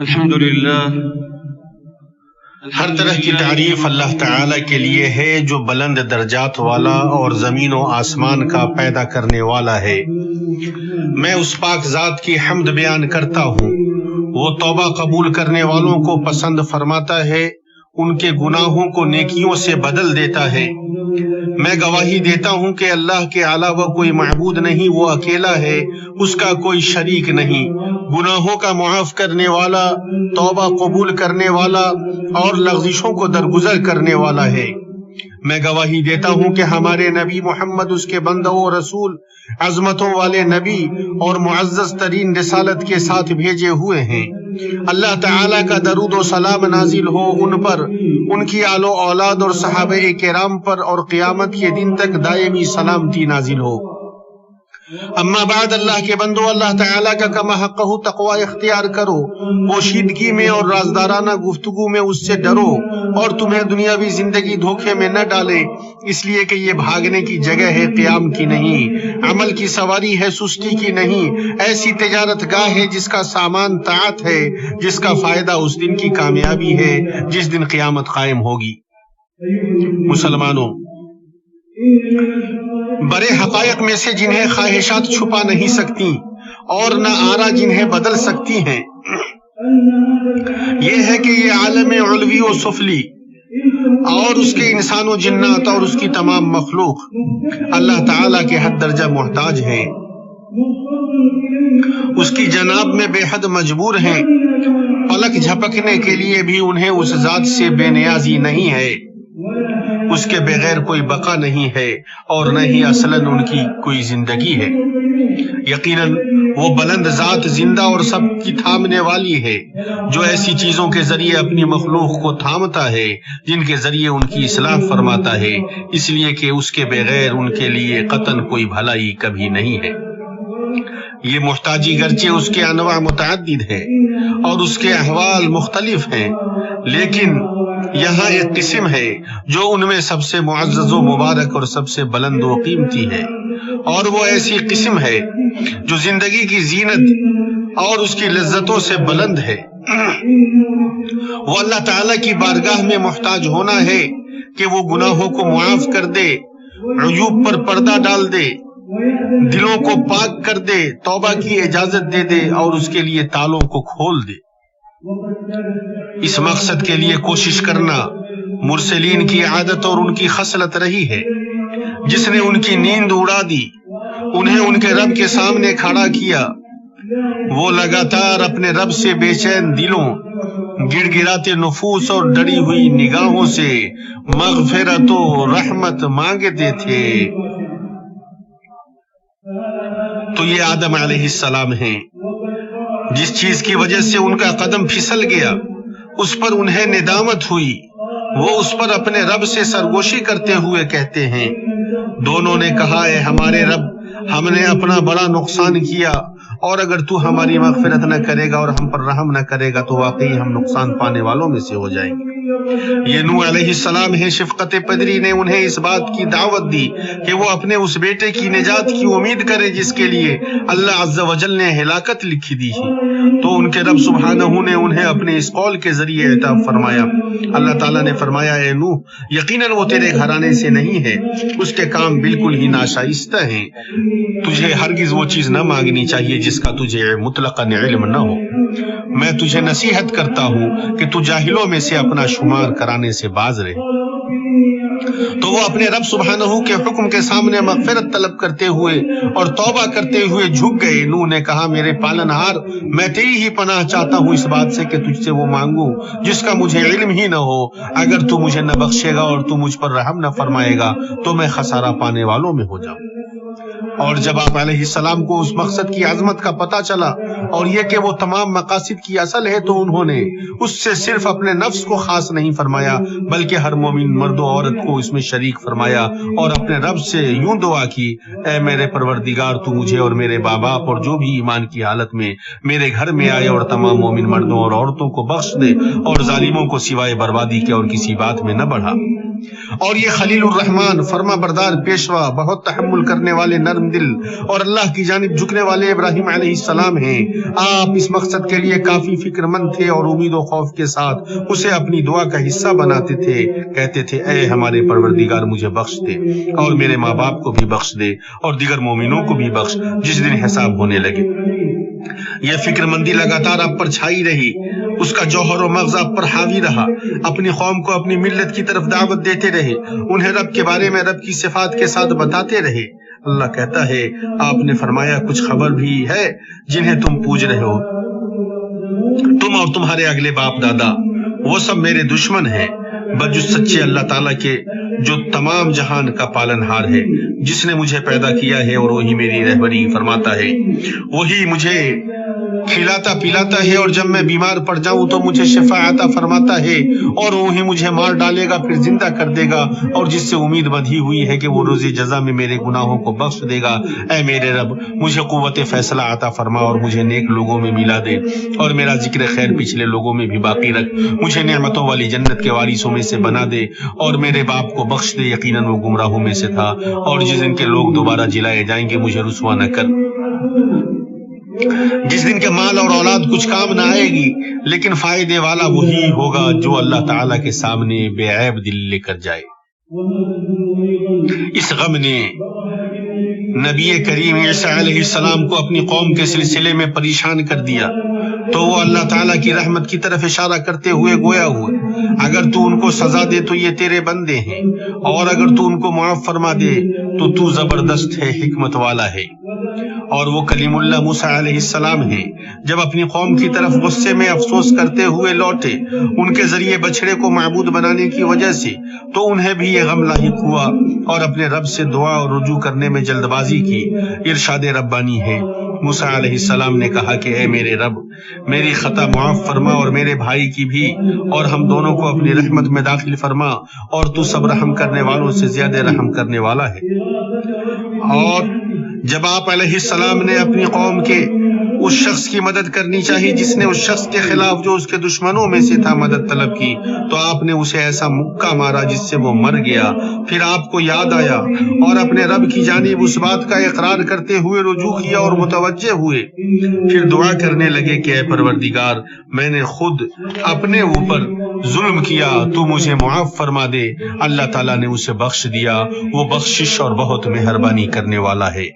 الحمدللہ، ہر طرح کی تعریف اللہ تعالی کے لیے ہے جو بلند درجات والا اور زمین و آسمان کا پیدا کرنے والا ہے۔ میں اس پاک ذات کی حمد بیان کرتا ہوں۔ وہ توبہ قبول کرنے والوں کو پسند فرماتا ہے، ان کے گناہوں کو نیکیوں سے بدل دیتا ہے۔ میں گواہی دیتا ہوں کہ اللہ کے علاوہ کوئی معبود نہیں، وہ اکیلا ہے، اس کا کوئی شریک نہیں، گناہوں کا معاف کرنے والا، توبہ قبول کرنے والا اور لغزشوں کو درگزر کرنے والا ہے۔ میں گواہی دیتا ہوں کہ ہمارے نبی محمد اس کے بندہ و رسول، عظمتوں والے نبی اور معزز ترین رسالت کے ساتھ بھیجے ہوئے ہیں۔ اللہ تعالیٰ کا درود و سلام نازل ہو ان پر، ان کی آل و اولاد اور صحابہ کرام پر، اور قیامت کے دن تک دائمی سلامتی نازل ہو۔ اما بعد، اللہ کے بندو، اللہ تعالیٰ کا کما حقہ تقوی اختیار کرو، پوشیدگی میں اور رازدارانہ گفتگو میں اس سے ڈرو، اور تمہیں دنیاوی زندگی دھوکے میں نہ ڈالے، اس لیے کہ یہ بھاگنے کی جگہ ہے، قیام کی نہیں، عمل کی سواری ہے، سستی کی نہیں، ایسی تجارت گاہ ہے جس کا سامان طاعت ہے، جس کا فائدہ اس دن کی کامیابی ہے جس دن قیامت قائم ہوگی۔ مسلمانوں، بڑے حقائق میں سے جنہیں خواہشات چھپا نہیں سکتی اور نہ آرا جنہیں بدل سکتی ہیں، یہ ہے کہ یہ عالم علوی و سفلی اور اس کے انسان و جنات اور اس کی تمام مخلوق اللہ تعالیٰ کے حد درجہ محتاج ہیں، اس کی جناب میں بے حد مجبور ہیں، پلک جھپکنے کے لیے بھی انہیں اس ذات سے بے نیازی نہیں ہے، اس کے بغیر کوئی بقا نہیں ہے اور نہ ہی اصلاً ان کی کوئی زندگی ہے۔ یقیناً وہ بلند ذات زندہ اور سب کی تھامنے والی ہے، جو ایسی چیزوں کے ذریعے اپنی مخلوق کو تھامتا ہے جن کے ذریعے ان کی اصلاح فرماتا ہے، اس لیے کہ اس کے بغیر ان کے لیے قطعاً کوئی بھلائی کبھی نہیں ہے۔ یہ محتاجی گرچہ اس کے انواع متعدد ہے اور اس کے احوال مختلف ہیں، لیکن یہاں ایک قسم ہے جو ان میں سب سے معزز و مبارک اور سب سے بلند و قیمتی ہے، اور وہ ایسی قسم ہے جو زندگی کی زینت اور اس کی لذتوں سے بلند ہے۔ وہ اللہ تعالیٰ کی بارگاہ میں محتاج ہونا ہے کہ وہ گناہوں کو معاف کر دے، عیوب پر پردہ ڈال دے، دلوں کو پاک کر دے، توبہ کی اجازت دے دے اور اس کے لیے تالوں کو کھول دے۔ اس مقصد کے لیے کوشش کرنا مرسلین کی عادت اور ان کی خصلت رہی ہے۔ جس نے ان کی نیند اڑا دی، انہیں ان کے رب کے سامنے کھڑا کیا، وہ لگاتار اپنے رب سے بے چین دلوں، گڑ گڑاتے نفوس اور ڈری ہوئی نگاہوں سے مغفرت و رحمت مانگتے تھے۔ تو یہ آدم علیہ السلام ہیں۔ جس چیز کی وجہ سے ان کا قدم پھسل گیا، اس پر انہیں ندامت ہوئی، وہ اس پر اپنے رب سے سرگوشی کرتے ہوئے کہتے ہیں۔ دونوں نے کہا، اے ہمارے رب، ہم نے اپنا بڑا نقصان کیا، اور اگر تو ہماری مغفرت نہ کرے گا اور ہم پر رحم نہ کرے گا تو واقعی ہم نقصان پانے والوں میں سے ہو جائیں گے۔ یہ نوح علیہ السلام ہے۔ شفقت پدری نے انہیں اس بات کی دعوت دی کہ وہ اپنے اس بیٹے کی نجات کی امید کرے جس کے لیے اللہ عز و جل نے ہلاکت لکھی دی ہے، تو ان کے رب سبحانہ نے انہیں اپنے اس قول کے ذریعے عتاب فرمایا۔ اللہ تعالیٰ نے فرمایا، اے نوح، یقیناً وہ تیرے گھرانے سے نہیں ہے، اس کے کام بالکل ہی ناشائستہ ہیں، تجھے ہرگز وہ چیز نہ مانگنی چاہیے جس کا تجھے مطلقاً علم نہ ہو۔ میں تجھے نصیحت کرتا ہوں کہ تو جاہلوں میں سے اپنا شمار کرانے سے باز رہے۔ تو وہ اپنے رب سبحانہ کے حکم کے سامنے مغفرت طلب کرتے ہوئے اور توبہ کرتے ہوئے جھک گئے۔ نوح نے کہا، میرے پالنہار، میں تیری ہی پناہ چاہتا ہوں اس بات سے کہ تجھ سے وہ مانگوں جس کا مجھے علم ہی نہ ہو۔ اگر تو مجھے نہ بخشے گا اور تو مجھ پر رحم نہ فرمائے گا تو میں خسارہ پانے والوں میں ہو جاؤں۔ اور جب آپ علیہ السلام کو اس مقصد کی عظمت کا پتہ چلا اور یہ کہ وہ تمام مقاصد کی اصل ہے، تو انہوں نے اس سے صرف اپنے نفس کو خاص نہیں فرمایا بلکہ ہر مومن مرد و عورت کو اس میں شریک فرمایا اور اپنے رب سے یوں دعا کی، اے میرے پروردگار، تو مجھے اور میرے ماں باپ اور جو بھی ایمان کی حالت میں میرے گھر میں آئے اور تمام مومن مردوں اور عورتوں کو بخش دے اور ظالموں کو سوائے بربادی کے اور کسی بات میں نہ بڑھا۔ اور یہ خلیل الرحمان فرما بردار پیشوا، بہت تحمل کرنے والے نرم دل اور اللہ کی جانب جھکنے والے ابراہیم علیہ السلام ہیں۔ آپ اس مقصد کے لیے کافی فکر مند تھے اور امید و خوف کے ساتھ اسے اپنی دعا کا حصہ بناتے تھے۔ کہتے تھے اے ہمارے پروردگار مجھے بخش دے اور میرے ماں باپ کو بھی بخش دے اور دیگر مومنوں کو بھی بخش جس دن حساب ہونے لگے۔ یہ فکر مندی لگاتار آپ پر چھائی رہی، اس کا جوہر و مغز آپ پر حاوی رہا۔ اپنی قوم کو اپنی ملت کی طرف دعوت دیتے رہے، انہیں رب کے بارے میں رب کی صفات کے ساتھ بتاتے رہے۔ اللہ کہتا ہے آپ نے فرمایا کچھ خبر بھی ہے جنہیں تم پوج رہے ہو، تم اور تمہارے اگلے باپ دادا وہ سب میرے دشمن ہیں بجز سچے اللہ تعالیٰ کے جو تمام جہان کا پالن ہار ہے، جس نے مجھے پیدا کیا ہے اور وہی میری رہبری فرماتا ہے، وہی مجھے کھلاتا پلاتا ہے اور جب میں بیمار پڑ جاؤں تو مجھے شفا عطا فرماتا ہے، اور وہی مجھے مار ڈالے گا پھر زندہ کر دے گا، اور جس سے امید بندھی ہوئی ہے کہ وہ روز جزا میں میرے گناہوں کو بخش دے گا۔ اے میرے رب مجھے قوت فیصلہ عطا فرما اور مجھے نیک لوگوں میں ملا دے، اور میرا ذکر خیر پچھلے لوگوں میں بھی باقی رکھ، مجھے نعمتوں والی جنت کے وارثوں میں سے بنا دے، اور میرے باپ کو بخش دے، یقیناً وہ گمراہوں میں سے تھا، اور جس دن کے لوگ دوبارہ جلائے جائیں گے مجھے رسوا نہ کر، جس دن کے مال اور اولاد کچھ کام نہ آئے گی، لیکن فائدے والا وہی ہوگا جو اللہ تعالیٰ کے سامنے بے عیب دل لے کر جائے۔ اس غم نے نبی کریم عیسیٰ علیہ السلام کو اپنی قوم کے سلسلے میں پریشان کر دیا، تو وہ اللہ تعالیٰ کی رحمت کی طرف اشارہ کرتے ہوئے گویا ہوئے اگر تو ان کو سزا دے تو یہ تیرے بندے ہیں، اور اگر تو ان کو معاف فرما دے تو زبردست ہے، حکمت والا ہے۔ اور وہ کلیم اللہ موسیٰ علیہ السلام ہیں، جب اپنی قوم کی طرف غصے میں افسوس کرتے ہوئے لوٹے ان کے ذریعے بچڑے کو معبود بنانے کی وجہ سے، تو انہیں بھی یہ غم لاحق ہوا اور اپنے رب سے دعا اور رجوع کرنے میں جلد بازی کی۔ ارشاد ربانی ہے، موسیٰ علیہ السلام نے کہا کہ اے میرے رب میری خطا معاف فرما اور میرے بھائی کی بھی، اور ہم دونوں کو اپنی رحمت میں داخل فرما، اور تو سب رحم کرنے والوں سے زیادہ رحم کرنے والا ہے۔ اور جب آپ علیہ السلام نے اپنی قوم کے اس شخص کی مدد کرنی چاہی جس نے اس شخص کے خلاف جو اس کے دشمنوں میں سے تھا مدد طلب کی، تو آپ نے اسے ایسا مکہ مارا جس سے وہ مر گیا۔ پھر آپ کو یاد آیا اور اپنے رب کی جانب اس بات کا اقرار کرتے ہوئے رجوع کیا اور متوجہ ہوئے، پھر دعا کرنے لگے کہ اے پروردگار میں نے خود اپنے اوپر ظلم کیا، تو مجھے معاف فرما دے۔ اللہ تعالیٰ نے اسے بخش دیا، وہ بخشش اور بہت مہربانی کرنے والا ہے۔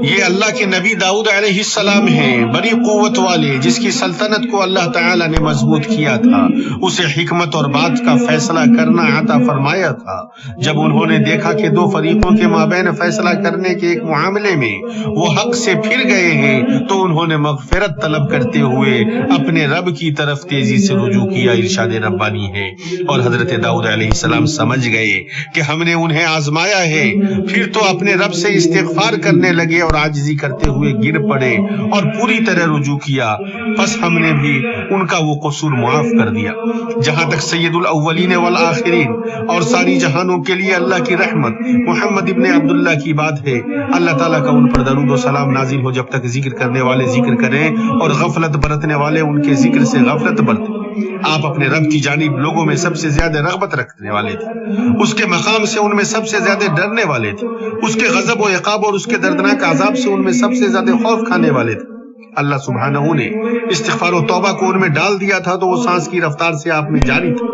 یہ اللہ کے نبی داؤد علیہ السلام ہیں، بڑی قوت والے، جس کی سلطنت کو اللہ تعالیٰ نے مضبوط کیا تھا، اسے حکمت اور بات کا فیصلہ کرنا عطا فرمایا تھا۔ جب انہوں نے دیکھا کہ دو فریقوں کے مابین فیصلہ کرنے کے ایک معاملے میں وہ حق سے پھر گئے ہیں، تو انہوں نے مغفرت طلب کرتے ہوئے اپنے رب کی طرف تیزی سے رجوع کیا۔ ارشاد ربانی ہے، اور حضرت داؤد علیہ السلام سمجھ گئے کہ ہم نے انہیں آزمایا ہے، پھر تو اپنے رب سے استغفار کرنے لگے اور عاجزی کرتے ہوئے گر پڑے اور پوری طرح رجوع کیا، پس ہم نے بھی ان کا وہ قصور معاف کر دیا۔ جہاں تک سید الاولین والآخرین اور ساری جہانوں کے لیے اللہ کی رحمت محمد ابن عبداللہ کی بات ہے، اللہ تعالیٰ کا ان پر درود و سلام نازل ہو، جب تک ذکر کرنے والے ذکر کریں اور غفلت برتنے والے ان کے ذکر سے غفلت برتیں۔ آپ اپنے رب کی جانب لوگوں میں سب سے زیادہ رغبت رکھنے والے تھے، اس کے مقام سے ان میں سب سے زیادہ ڈرنے والے تھے، اس کے غضب و عقاب اور اس کے دردناک عذاب سے ان میں سب سے زیادہ خوف کھانے والے تھے۔ اللہ سبحانہ نے استغفار و توبہ کو ان میں ڈال دیا تھا تو وہ سانس کی رفتار سے آپ میں جاری تھا۔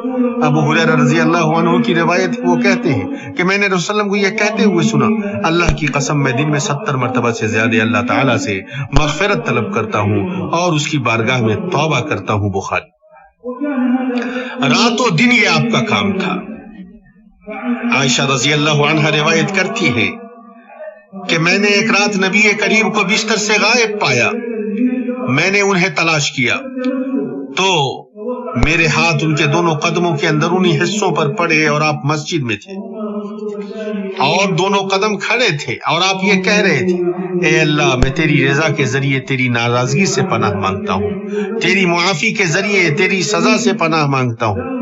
ابو ہریرہ رضی اللہ عنہ کی روایت، وہ کہتے ہیں کہ میں نے رسول اللہ کو یہ کہتے ہوئے سنا، اللہ کی قسم میں دن میں 70 مرتبہ سے زیادہ اللہ تعالیٰ سے مغفرت طلب کرتا ہوں اور اس کی بارگاہ میں توبہ کرتا ہوں۔ بخاری۔ رات و دن یہ آپ کا کام تھا۔ عائشہ رضی اللہ عنہ روایت کرتی ہے کہ میں نے ایک رات نبی کریم کو بستر سے غائب پایا، میں نے انہیں تلاش کیا تو میرے ہاتھ ان کے دونوں قدموں کے اندرونی حصوں پر پڑے اور آپ مسجد میں تھے اور دونوں قدم کھڑے تھے اور آپ یہ کہہ رہے تھے، اے اللہ میں تیری رضا کے ذریعے تیری ناراضگی سے پناہ مانگتا ہوں، تیری معافی کے ذریعے تیری سزا سے پناہ مانگتا ہوں،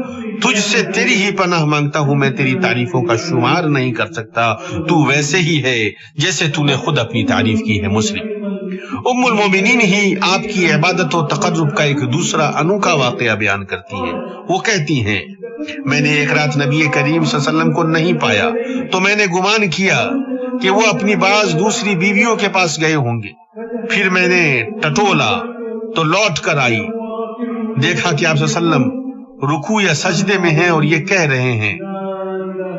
تجھ سے تیری ہی پناہ مانگتا ہوں، میں تیری تعریفوں کا شمار نہیں کر سکتا، تو ویسے ہی ہے جیسے تو نے خود اپنی تعریف کی ہے۔ مسلم۔ ام المومنین ہی آپ کی عبادت و تقرب کا ایک دوسرا انوکھا واقعہ بیان کرتی ہے۔ وہ کہتی ہیں میں نے ایک رات نبی کریم صلی اللہ علیہ وسلم کو نہیں پایا تو میں نے گمان کیا کہ وہ اپنی بعض دوسری بیویوں کے پاس گئے ہوں گے. پھر میں نے ٹٹولا تو لوٹ کر آئی، دیکھا کہ آپ صلی اللہ علیہ وسلم رکوع یا سجدے میں ہیں اور یہ کہہ رہے ہیں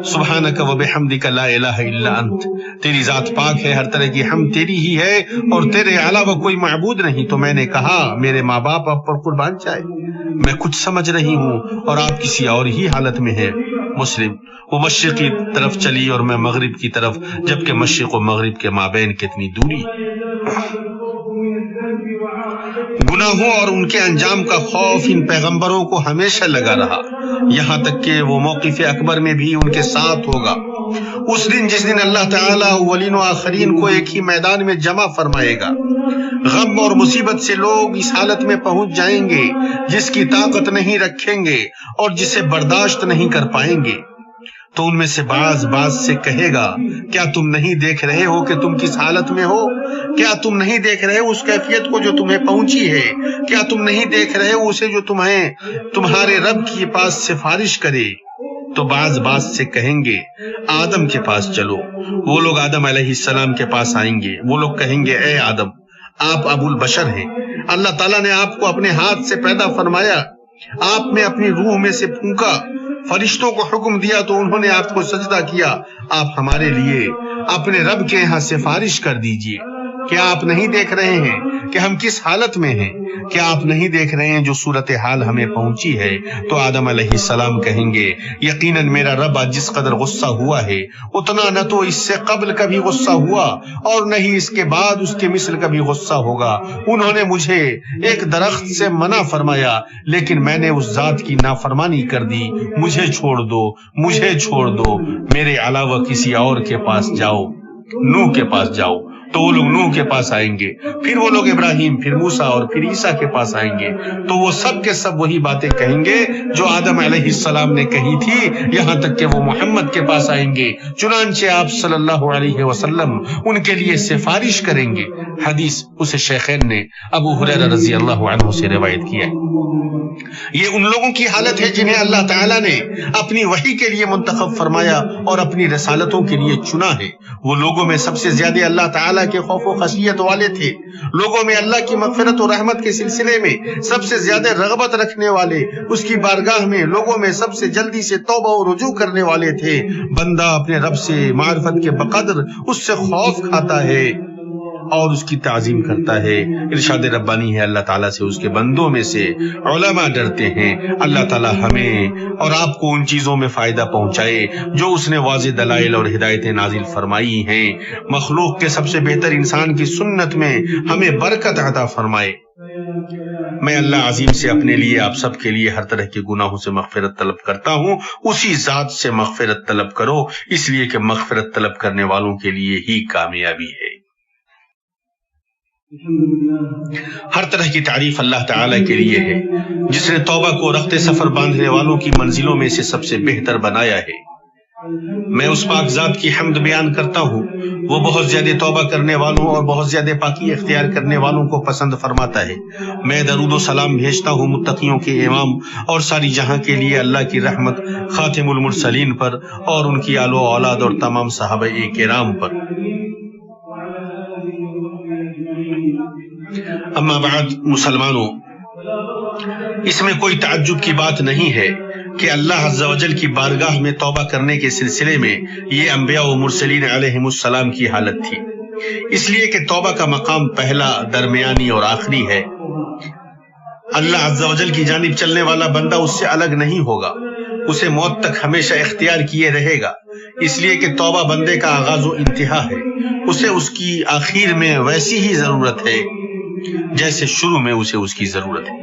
سبحانک و بحمدک لا الہ الا انت، تیری ذات پاک ہے، ہر طرح کی حمد تیری ہی ہے اور تیرے علاوہ کوئی معبود نہیں. تو میں نے کہا میرے ماں باپ آپ پر قربان جائے، میں کچھ سمجھ رہی ہوں اور آپ کسی اور ہی حالت میں ہیں. مسلم. وہ مشرق کی طرف چلی اور میں مغرب کی طرف، جبکہ مشرق و مغرب کے مابین کتنی دوری. گناہوں اور ان کے انجام کا خوف ان پیغمبروں کو ہمیشہ لگا رہا، یہاں تک کہ وہ موقف اکبر میں بھی ان کے ساتھ ہوگا. اس دن جس دن اللہ تعالیٰ اولین و آخرین کو ایک ہی میدان میں جمع فرمائے گا، غم اور مصیبت سے لوگ اس حالت میں پہنچ جائیں گے جس کی طاقت نہیں رکھیں گے اور جسے برداشت نہیں کر پائیں گے. تو ان میں سے بعض سے کہے گا کیا تم نہیں دیکھ رہے ہو کہ تم کس حالت میں ہو؟ کیا تم نہیں دیکھ رہے ہو اس کیفیت کو جو تمہیں پہنچی ہے؟ کیا تم نہیں دیکھ رہے ہو اسے جو تمہیں تمہارے رب کے پاس سفارش کرے؟ تو بعض سے کہیں گے آدم کے پاس چلو. وہ لوگ آدم علیہ السلام کے پاس آئیں گے. وہ لوگ کہیں گے اے آدم، آپ ابو البشر ہیں، اللہ تعالیٰ نے آپ کو اپنے ہاتھ سے پیدا فرمایا، آپ میں اپنی روح میں سے پھونکا، فرشتوں کو حکم دیا تو انہوں نے آپ کو سجدہ کیا. آپ ہمارے لیے اپنے رب کے یہاں سفارش کر دیجئے. کیا آپ نہیں دیکھ رہے ہیں کہ ہم کس حالت میں ہیں؟ کیا آپ نہیں دیکھ رہے ہیں جو صورتحال ہمیں پہنچی ہے؟ تو آدم علیہ السلام کہیں گے یقیناً میرا رب جس قدر غصہ ہوا ہے اتنا نہ تو اس سے قبل کبھی غصہ ہوا اور نہ ہی اس کے بعد اس کے مثل کبھی غصہ ہوگا. انہوں نے مجھے ایک درخت سے منع فرمایا لیکن میں نے اس ذات کی نافرمانی کر دی. مجھے چھوڑ دو، مجھے چھوڑ دو، میرے علاوہ کسی اور کے پاس جاؤ، نوح کے پاس جاؤ. تو وہ لوگ نوح کے پاس آئیں گے، پھر وہ لوگ ابراہیم، پھر موسیٰ اور پھر عیسیٰ کے پاس آئیں گے. تو وہ سب کے سب وہی باتیں کہیں گے جو آدم علیہ السلام نے کہی تھی، یہاں تک کہ وہ محمد کے پاس آئیں گے. چنانچہ آپ صلی اللہ علیہ وسلم ان کے لیے سفارش کریں گے. حدیث اسے شیخین نے ابو ہریرہ رضی اللہ عنہ سے روایت کیا ہے. یہ ان لوگوں کی حالت ہے جنہیں اللہ تعالیٰ نے اپنی وحی کے لیے منتخب فرمایا اور اپنی رسالتوں کے لیے چنا ہے. وہ لوگوں میں سب سے زیادہ اللہ تعالیٰ کے خوف و خشیت والے تھے، لوگوں میں اللہ کی مغفرت و رحمت کے سلسلے میں سب سے زیادہ رغبت رکھنے والے، اس کی بارگاہ میں لوگوں میں سب سے جلدی سے توبہ و رجوع کرنے والے تھے. بندہ اپنے رب سے معرفت کے بقدر اس سے خوف کھاتا ہے اور اس کی تعظیم کرتا ہے. ارشاد ربانی ہے اللہ تعالیٰ سے اس کے بندوں میں سے علماء ڈرتے ہیں. اللہ تعالیٰ ہمیں اور آپ کو ان چیزوں میں فائدہ پہنچائے جو اس نے واضح دلائل اور ہدایتیں نازل فرمائی ہیں. مخلوق کے سب سے بہتر انسان کی سنت میں ہمیں برکت عطا فرمائے. میں اللہ عظیم سے اپنے لیے، آپ سب کے لیے ہر طرح کے گناہوں سے مغفرت طلب کرتا ہوں. اسی ذات سے مغفرت طلب کرو، اس لیے کہ مغفرت طلب کرنے والوں کے لیے ہی کامیابی ہے. ہر طرح کی تعریف اللہ تعالیٰ کے لیے ہے جس نے توبہ کو رخت سفر باندھنے والوں کی منزلوں میں سے سب سے بہتر بنایا ہے. میں اس پاک ذات کی حمد بیان کرتا ہوں، وہ بہت زیادہ توبہ کرنے والوں اور بہت زیادہ پاکی اختیار کرنے والوں کو پسند فرماتا ہے. میں درود و سلام بھیجتا ہوں متقیوں کے امام اور ساری جہاں کے لیے اللہ کی رحمت خاتم المرسلین پر اور ان کی آل و اولاد اور تمام صحابہ کرام پر. اما بعد، مسلمانوں، اس میں کوئی تعجب کی بات نہیں ہے کہ اللہ عز و جل کی بارگاہ میں توبہ کرنے کے سلسلے میں یہ انبیاء و مرسلین علیہم السلام کی حالت تھی. اس لیے کہ توبہ کا مقام پہلا، درمیانی اور آخری ہے. اللہ عز و جل کی جانب چلنے والا بندہ اس سے الگ نہیں ہوگا، اسے موت تک ہمیشہ اختیار کیے رہے گا. اس لیے کہ توبہ بندے کا آغاز و انتہا ہے، اسے اس کی آخر میں ویسی ہی ضرورت ہے جیسے شروع میں اسے اس کی ضرورت ہے.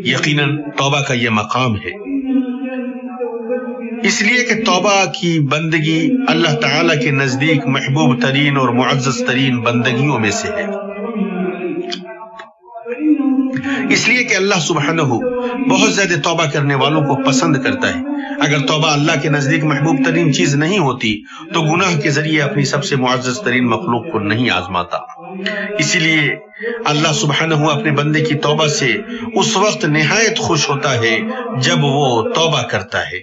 یقیناً توبہ کا یہ مقام ہے، اس لیے کہ توبہ کی بندگی اللہ تعالیٰ کے نزدیک محبوب ترین اور معزز ترین بندگیوں میں سے ہے. اس لیے کہ اللہ سبحانہ بہت زیادہ توبہ کرنے والوں کو پسند کرتا ہے. اگر توبہ اللہ کے نزدیک محبوب ترین چیز نہیں ہوتی تو گناہ کے ذریعے اپنی سب سے معزز ترین مخلوق کو نہیں آزماتا. اسی لیے اللہ سبحانہ اپنے بندے کی توبہ سے اس وقت نہایت خوش ہوتا ہے جب وہ توبہ کرتا ہے،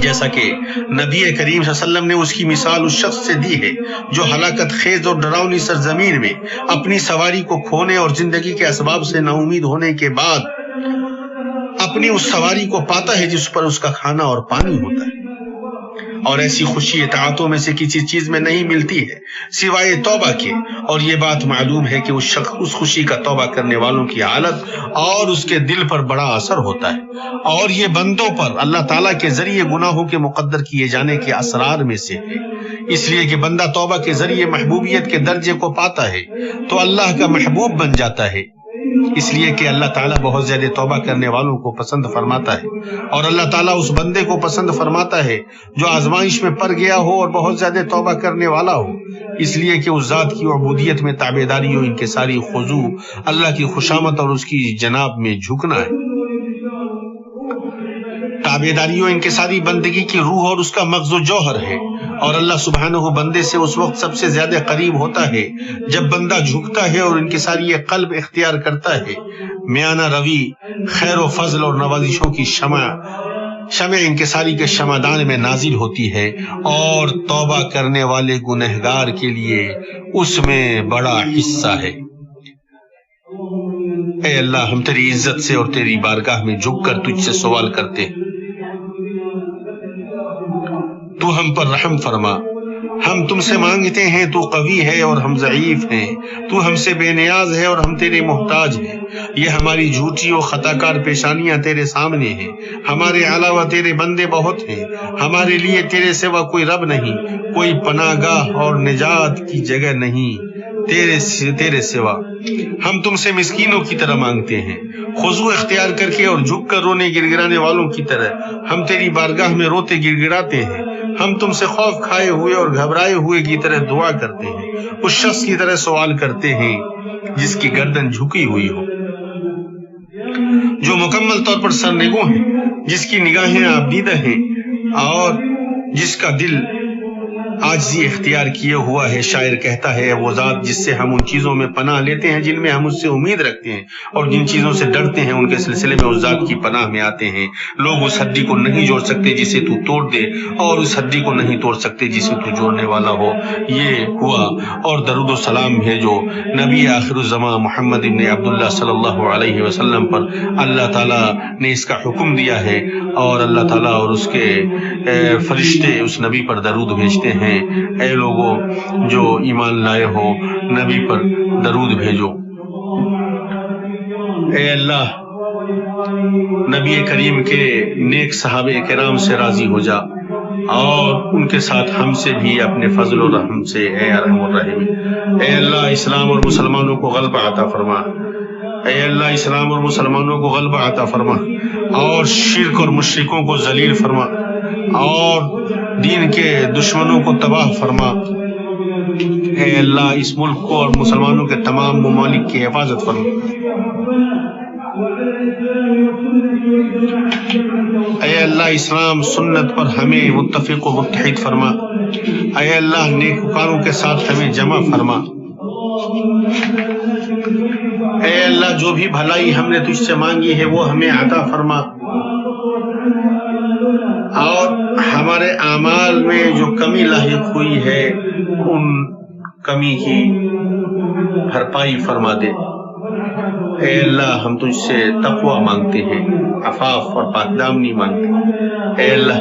جیسا کہ نبی کریم صلی اللہ علیہ وسلم نے اس کی مثال اس شخص سے دی ہے جو ہلاکت خیز اور ڈراؤنی سرزمین میں اپنی سواری کو کھونے اور زندگی کے اسباب سے نا امید ہونے کے بعد اپنی اس سواری کو پاتا ہے جس پر اس کا کھانا اور پانی ہوتا ہے، اور ایسی خوشی اطاعتوں میں سے کسی چیز میں نہیں ملتی ہے سوائے توبہ کے، اور یہ بات معلوم ہے کہ اس خوشی کا توبہ کرنے والوں کی حالت اور اس کے دل پر بڑا اثر ہوتا ہے، اور یہ بندوں پر اللہ تعالیٰ کے ذریعے گناہوں کے مقدر کیے جانے کے اسرار میں سے ہے، اس لیے کہ بندہ توبہ کے ذریعے محبوبیت کے درجے کو پاتا ہے تو اللہ کا محبوب بن جاتا ہے، اس لیے کہ اللہ تعالیٰ بہت زیادہ توبہ کرنے والوں کو پسند فرماتا ہے، اور اللہ تعالیٰ اس بندے کو پسند فرماتا ہے جو آزمائش میں پڑ گیا ہو اور بہت زیادہ توبہ کرنے والا ہو، اس لیے کہ اس ذات کی عبودیت میں تابعداری و انکساری خضوع اللہ کی خوشامد اور اس کی جناب میں جھکنا ہے۔ تابعداری و انکساری بندگی کی روح اور اس کا مغز و جوہر ہے، اور اللہ سبحانہ بندے سے اس وقت سب سے زیادہ قریب ہوتا ہے جب بندہ جھکتا ہے اور انکساری قلب اختیار کرتا ہے، میانہ روی خیر و فضل اور نوازشوں کی شمع انکساری کے شمعدان میں نازل ہوتی ہے، اور توبہ کرنے والے گنہگار کے لیے اس میں بڑا حصہ ہے۔ اے اللہ، ہم تیری عزت سے اور تیری بارگاہ میں جھک کر تجھ سے سوال کرتے ہیں، تو ہم پر رحم فرما۔ ہم تم سے مانگتے ہیں، تو قوی ہے اور ہم ضعیف ہیں، تو ہم سے بے نیاز ہے اور ہم تیرے محتاج ہیں، یہ ہماری جھوٹی اور خطا کار پیشانیاں تیرے سامنے ہیں، ہمارے علاوہ تیرے بندے بہت ہیں، ہمارے لیے تیرے سوا کوئی رب نہیں، کوئی پناہ گاہ اور نجات کی جگہ نہیں تیرے سوا۔ ہم تم سے مسکینوں کی طرح مانگتے ہیں، خضوع اختیار کر کے اور جھک کر رونے گڑ گڑانے والوں کی طرح ہم تیری بارگاہ میں روتے گڑ گڑاتے ہیں، ہم تم سے خوف کھائے ہوئے اور گھبرائے ہوئے کی طرح دعا کرتے ہیں، اس شخص کی طرح سوال کرتے ہیں جس کی گردن جھکی ہوئی ہو، جو مکمل طور پر سرنگوں ہے، جس کی نگاہیں آبدیدہ ہیں اور جس کا دل عاجزی اختیار کیے ہوا ہے۔ شاعر کہتا ہے، وہ ذات جس سے ہم ان چیزوں میں پناہ لیتے ہیں جن میں ہم اس سے امید رکھتے ہیں، اور جن چیزوں سے ڈرتے ہیں ان کے سلسلے میں اس ذات کی پناہ میں آتے ہیں۔ لوگ اس ہڈی کو نہیں جوڑ سکتے جسے تو توڑ دے، اور اس ہڈی کو نہیں توڑ سکتے جسے تو جوڑنے والا ہو۔ یہ ہوا، اور درود و سلام بھیجو نبی آخر الزمان محمد ابن عبداللہ صلی اللہ علیہ وسلم پر۔ اللہ تعالیٰ نے اس کا حکم دیا ہے، اور اللہ تعالیٰ اور اس کے فرشتے اس نبی پر درود بھیجتے ہیں۔ اے لوگوں جو ایمان لائے ہو، نبی پر درود بھیجو۔ اے اللہ، نبی کریم کے نیک صحابہ کرام سے راضی ہو جا، اور ان کے ساتھ ہم سے بھی اپنے فضل و رحم سے، اے ارحم الراحمین۔ اے اللہ، اسلام اور مسلمانوں کو غلبہ عطا فرما۔ اے اللہ، اسلام اور مسلمانوں کو غلبہ عطا فرما، اور شرک اور مشرکوں کو ذلیل فرما، اور دین کے دشمنوں کو تباہ فرما۔ اے اللہ، اس ملک کو اور مسلمانوں کے تمام ممالک کی حفاظت فرما۔ اے اللہ، اسلام سنت پر ہمیں متفق و متحد فرما۔ اے اللہ، نیکوکاروں کے ساتھ ہمیں جمع فرما۔ اے اللہ، جو بھی بھلائی ہم نے تجھ سے مانگی ہے وہ ہمیں عطا فرما، اور ہمارے اعمال میں جو کمی لاحق ہوئی ہے ان کمی کی بھرپائی فرما دے۔ اے اللہ، ہم تجھ سے تقوی مانگتے ہیں، عفاف اور پاک دامنی مانگتے ہیں۔ اے اللہ،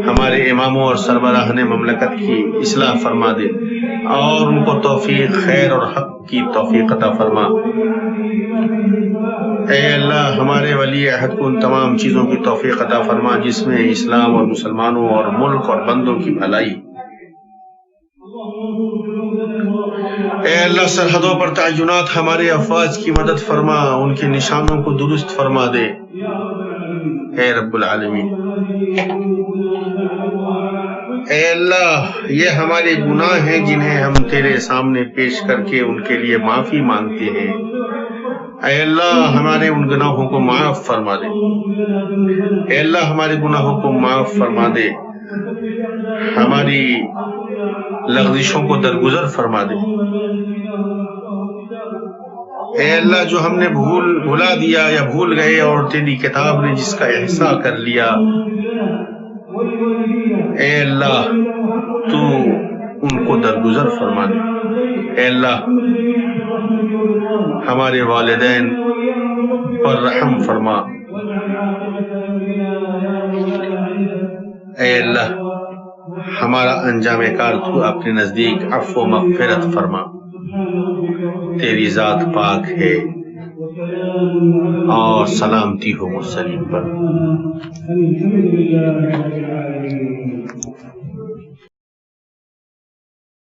ہمارے اماموں اور سربراہان مملکت کی اصلاح فرما دے، اور ان کو توفیق خیر اور حق کی توفیق عطا فرما۔ اے اللہ، ہمارے ولی عہد کو ان تمام چیزوں کی توفیق عطا فرما جس میں اسلام اور مسلمانوں اور ملک اور بندوں کی بھلائی۔ اے اللہ، سرحدوں پر تعینات ہمارے افواج کی مدد فرما، ان کے نشانوں کو درست فرما دے۔ اے رب العالمین، اے اللہ، یہ ہمارے گناہ ہیں جنہیں ہم تیرے سامنے پیش کر کے ان کے لیے معافی مانگتے ہیں۔ اے اللہ، ہمارے ان گناہوں کو معاف فرما دے۔ اے اللہ، ہمارے گناہوں کو معاف فرما دے۔ ہماری لغزشوں کو درگزر فرما دے۔ اے اللہ، جو ہم نے بھلا دیا یا بھول گئے اور تیری کتاب نے جس کا احصاء کر لیا، اے اللہ تو ان کو درگزر فرما دے۔ اے اللہ ہمارے والدین پر رحم فرما۔ اے اللہ ہمارا انجام کار تو اپنے نزدیک عفو و مغفرت فرما۔ تیری ذات پاک ہے اور سلامتی ہو مرسلین پر۔